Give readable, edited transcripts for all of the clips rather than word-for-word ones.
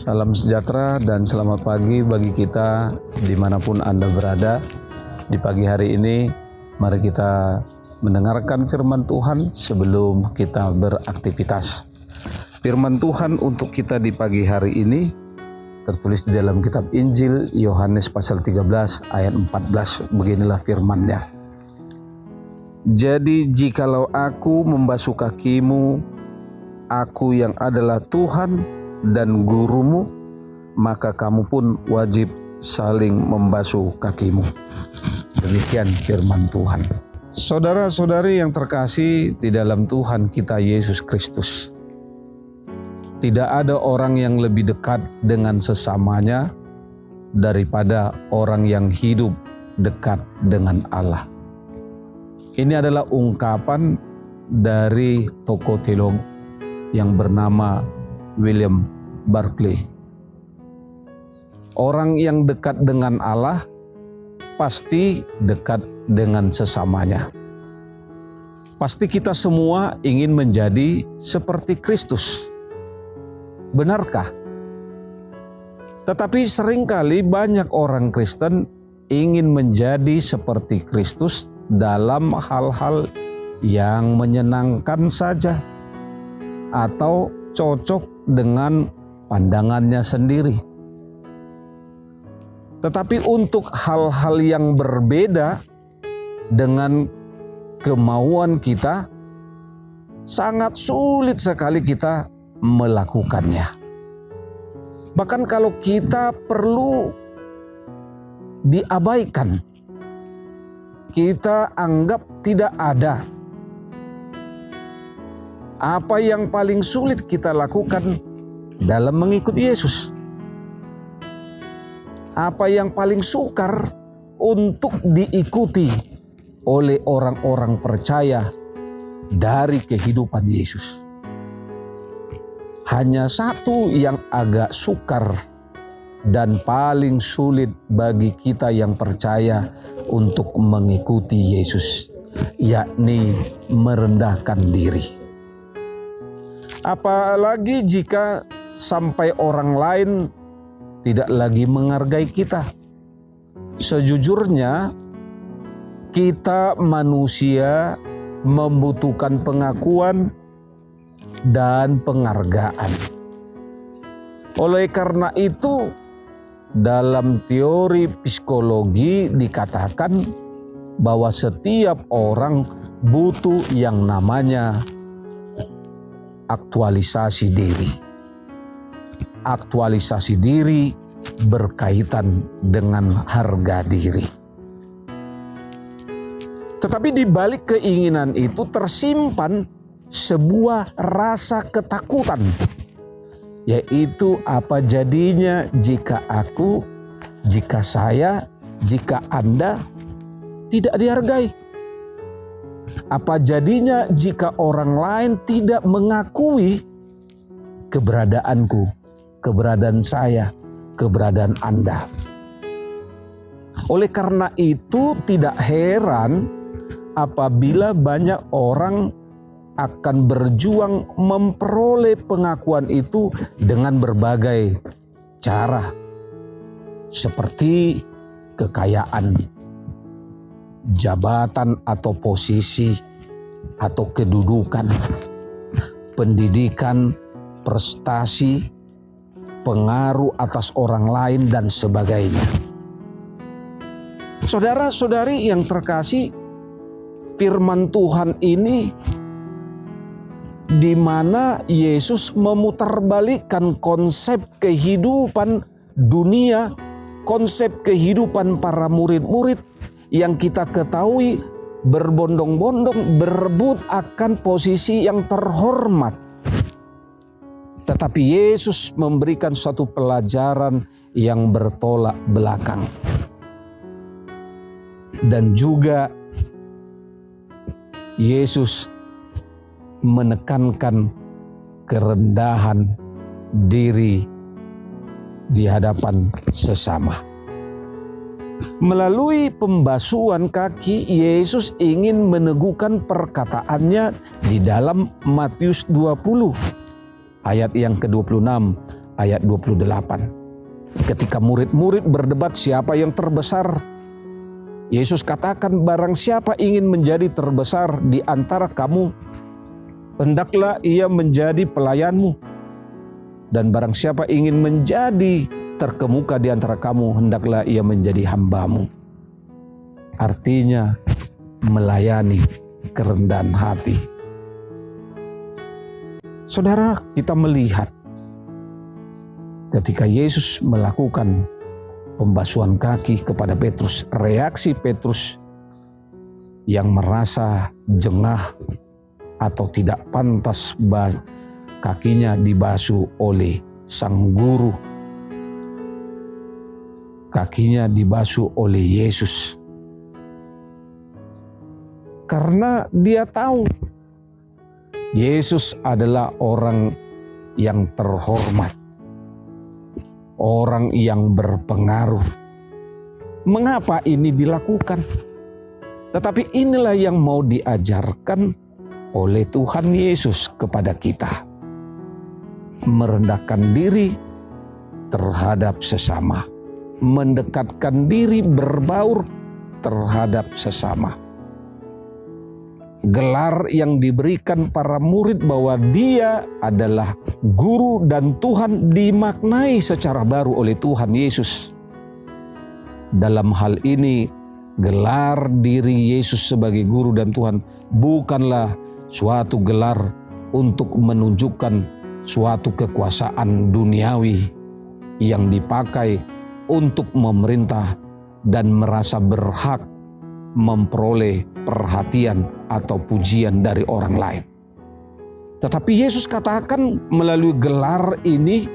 Salam sejahtera dan selamat pagi bagi kita dimanapun Anda berada. Di pagi hari ini, mari kita mendengarkan firman Tuhan sebelum kita beraktivitas. Firman Tuhan untuk kita di pagi hari ini tertulis di dalam kitab Injil Yohanes pasal 13 ayat 14. Beginilah firman-Nya. Jadi jikalau aku membasuh kakimu, aku yang adalah Tuhan dan gurumu, maka kamu pun wajib saling membasuh kakimu. Demikian firman Tuhan. Saudara-saudari yang terkasih di dalam Tuhan kita Yesus Kristus, tidak ada orang yang lebih dekat dengan sesamanya daripada orang yang hidup dekat dengan Allah. Ini adalah ungkapan dari tokoh teolog yang bernama William Barclay. Orang yang dekat dengan Allah pasti dekat dengan sesamanya. Pasti kita semua ingin menjadi seperti Kristus. Benarkah? Tetapi seringkali banyak orang Kristen ingin menjadi seperti Kristus dalam hal-hal yang menyenangkan saja atau cocok dengan pandangannya sendiri. Tetapi untuk hal-hal yang berbeda dengan kemauan kita, sangat sulit sekali kita melakukannya. Bahkan kalau kita perlu diabaikan, kita anggap tidak ada. Apa yang paling sulit kita lakukan dalam mengikuti Yesus? Apa yang paling sukar untuk diikuti oleh orang-orang percaya dari kehidupan Yesus? Hanya satu yang agak sukar dan paling sulit bagi kita yang percaya untuk mengikuti Yesus, yakni merendahkan diri. Apalagi jika sampai orang lain tidak lagi menghargai kita. Sejujurnya, kita manusia membutuhkan pengakuan dan penghargaan. Oleh karena itu, dalam teori psikologi dikatakan bahwa setiap orang butuh yang namanya aktualisasi diri. Aktualisasi diri berkaitan dengan harga diri. Tetapi di balik keinginan itu tersimpan sebuah rasa ketakutan, yaitu apa jadinya jika aku, jika saya, jika Anda tidak dihargai? Apa jadinya jika orang lain tidak mengakui keberadaanku, keberadaan saya, keberadaan Anda? Oleh karena itu tidak heran apabila banyak orang akan berjuang memperoleh pengakuan itu dengan berbagai cara, seperti kekayaan, jabatan atau posisi atau kedudukan, pendidikan, prestasi, pengaruh atas orang lain dan sebagainya. Saudara-saudari yang terkasih, firman Tuhan ini di mana Yesus memutarbalikkan konsep kehidupan dunia, konsep kehidupan para murid-murid yang kita ketahui berbondong-bondong berebut akan posisi yang terhormat. Tetapi Yesus memberikan suatu pelajaran yang bertolak belakang. Dan juga Yesus menekankan kerendahan diri di hadapan sesama. Melalui pembasuhan kaki, Yesus ingin meneguhkan perkataannya di dalam Matius 20 ayat yang ke-26. ayat 28. Ketika murid-murid berdebat siapa yang terbesar, Yesus katakan, barang siapa ingin menjadi terbesar di antara kamu, hendaklah ia menjadi pelayanmu. Dan barang siapa ingin menjadi terkemuka di antara kamu, hendaklah ia menjadi hambamu. Artinya melayani kerendahan hati. Saudara, kita melihat ketika Yesus melakukan pembasuhan kaki kepada Petrus, reaksi Petrus yang merasa jengah atau tidak pantas kakinya dibasuh oleh sang guru, kakinya dibasuh oleh Yesus. Karena dia tahu Yesus adalah orang yang terhormat, orang yang berpengaruh. Mengapa ini dilakukan? Tetapi inilah yang mau diajarkan oleh Tuhan Yesus kepada kita. Merendahkan diri terhadap sesama, mendekatkan diri berbaur terhadap sesama. Gelar yang diberikan para murid bahwa dia adalah guru dan Tuhan dimaknai secara baru oleh Tuhan Yesus. Dalam hal ini, gelar diri Yesus sebagai guru dan Tuhan bukanlah suatu gelar untuk menunjukkan suatu kekuasaan duniawi yang dipakai untuk memerintah dan merasa berhak memperoleh perhatian atau pujian dari orang lain. Tetapi Yesus katakan melalui gelar ini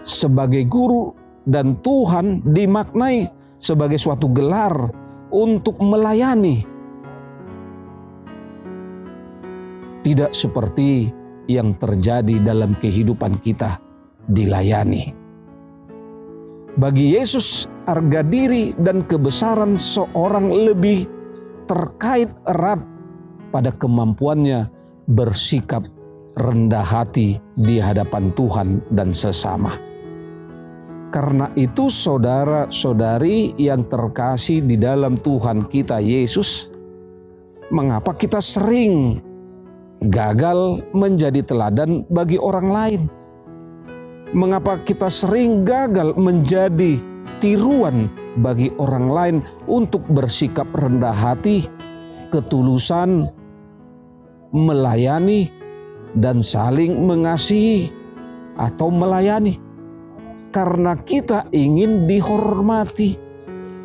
sebagai guru dan Tuhan dimaknai sebagai suatu gelar untuk melayani. Tidak seperti yang terjadi dalam kehidupan kita dilayani. Bagi Yesus, harga diri dan kebesaran seorang lebih terkait erat pada kemampuannya bersikap rendah hati di hadapan Tuhan dan sesama. Karena itu saudara-saudari yang terkasih di dalam Tuhan kita Yesus, mengapa kita sering gagal menjadi teladan bagi orang lain? Mengapa kita sering gagal menjadi tiruan bagi orang lain untuk bersikap rendah hati, ketulusan, melayani, dan saling mengasihi atau melayani? Karena kita ingin dihormati,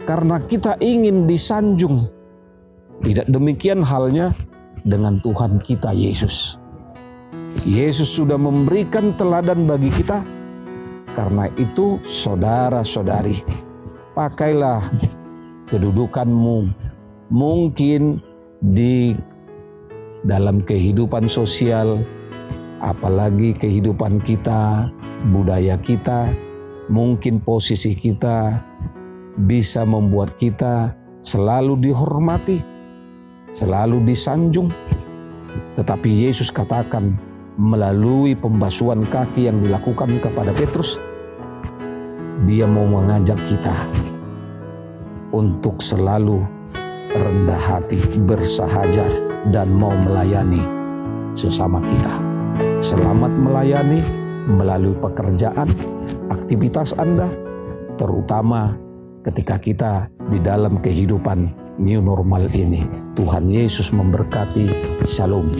karena kita ingin disanjung. Tidak demikian halnya dengan Tuhan kita Yesus. Yesus sudah memberikan teladan bagi kita. Karena itu saudara-saudari, pakailah kedudukanmu mungkin di dalam kehidupan sosial, apalagi kehidupan kita, budaya kita, mungkin posisi kita bisa membuat kita selalu dihormati, selalu disanjung. Tetapi Yesus katakan melalui pembasuhan kaki yang dilakukan kepada Petrus, dia mau mengajak kita untuk selalu rendah hati, bersahaja, dan mau melayani sesama kita. Selamat melayani melalui pekerjaan, aktivitas Anda, terutama ketika kita di dalam kehidupan new normal ini. Tuhan Yesus memberkati. Shalom.